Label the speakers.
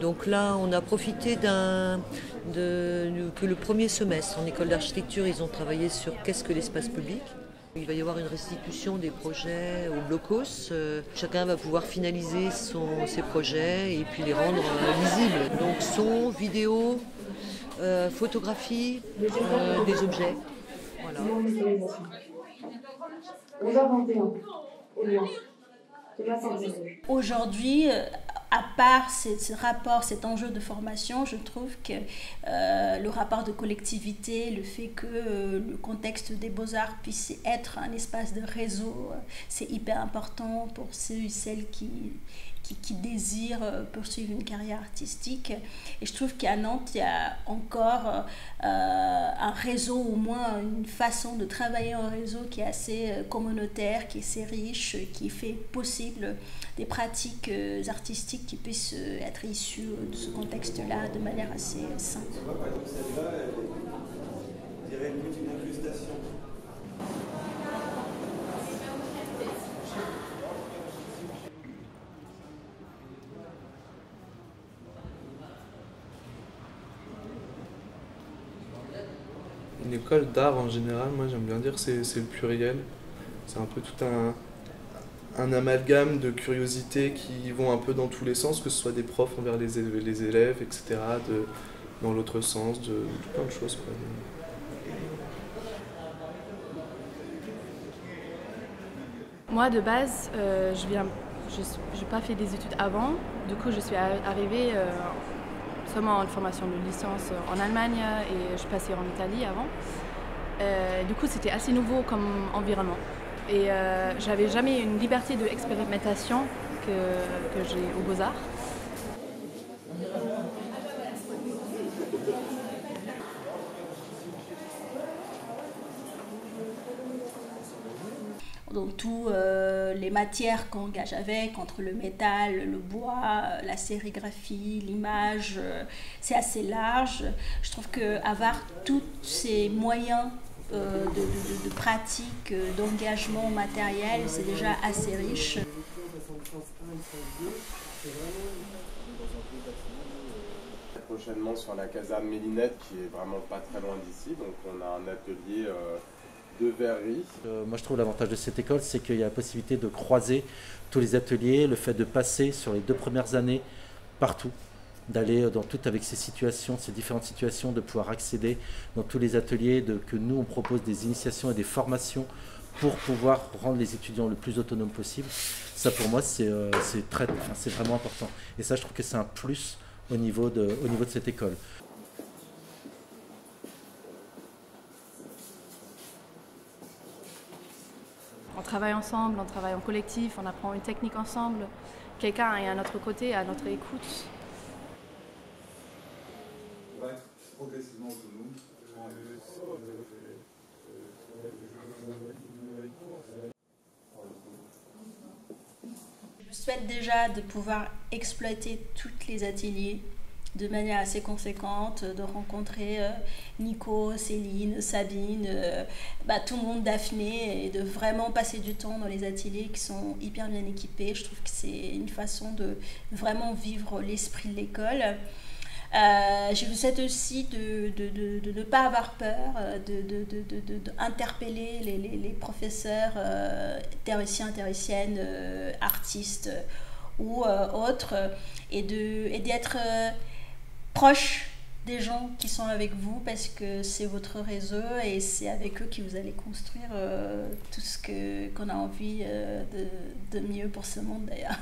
Speaker 1: Donc là, on a profité que le premier semestre en école d'architecture, ils ont travaillé sur qu'est-ce que l'espace public. Il va y avoir une restitution des projets au blocos. Chacun va pouvoir finaliser ses projets et puis les rendre lisibles. Donc son, vidéo, photographie, des objets. Voilà.
Speaker 2: 11h21.
Speaker 3: Aujourd'hui, à part ce rapport, cet enjeu de formation, je trouve que le rapport de collectivité, le fait que le contexte des beaux-arts puisse être un espace de réseau, c'est hyper important pour ceux et celles qui désirent poursuivre une carrière artistique. Et je trouve qu'à Nantes, il y a encore un réseau, au moins une façon de travailler en réseau qui est assez communautaire, qui est assez riche, qui fait possible des pratiques artistiques qui puissent être issues de ce contexte-là de manière assez simple.
Speaker 4: Une école d'art en général, moi j'aime bien dire c'est le pluriel. C'est un peu tout un amalgame de curiosités qui vont un peu dans tous les sens, que ce soit des profs envers les élèves, etc., dans l'autre sens, de plein de choses, quoi.
Speaker 5: Moi de base, je n'ai pas fait des études avant, du coup je suis arrivée seulement en formation de licence en Allemagne et je suis passée en Italie avant. Du coup, c'était assez nouveau comme environnement. Et j'avais jamais une liberté d'expérimentation que j'ai aux Beaux-Arts.
Speaker 3: Donc toutes les matières qu'on engage avec, entre le métal, le bois, la sérigraphie, l'image, c'est assez large. Je trouve qu'avoir tous ces moyens de pratique, d'engagement matériel, c'est déjà assez riche.
Speaker 6: Prochainement sur la caserne Mélinette qui est vraiment pas très loin d'ici, donc on a un atelier de verrerie.
Speaker 7: Moi je trouve l'avantage de cette école, c'est qu'il y a la possibilité de croiser tous les ateliers, le fait de passer sur les 2 premières années partout, d'aller dans toutes avec ces situations, ces différentes situations, de pouvoir accéder dans tous les ateliers, que nous on propose des initiations et des formations pour pouvoir rendre les étudiants le plus autonomes possible. Ça pour moi c'est vraiment important. Et ça je trouve que c'est un plus au niveau de cette école.
Speaker 5: On travaille ensemble, on travaille en collectif, on apprend une technique ensemble. Quelqu'un est à notre côté, à notre écoute.
Speaker 8: On va être progressivement autonome.
Speaker 3: Je souhaite déjà de pouvoir exploiter tous les ateliers de manière assez conséquente, de rencontrer Nico, Céline, Sabine, tout le monde, Daphné, et de vraiment passer du temps dans les ateliers qui sont hyper bien équipés. Je trouve que c'est une façon de vraiment vivre l'esprit de l'école. Je vous souhaite aussi de ne pas avoir peur, d'interpeller les professeurs théoriciens, théoriciennes, artistes ou autres, et d'être proche des gens qui sont avec vous, parce que c'est votre réseau et c'est avec eux que vous allez construire tout ce qu'on a envie de mieux pour ce monde d'ailleurs.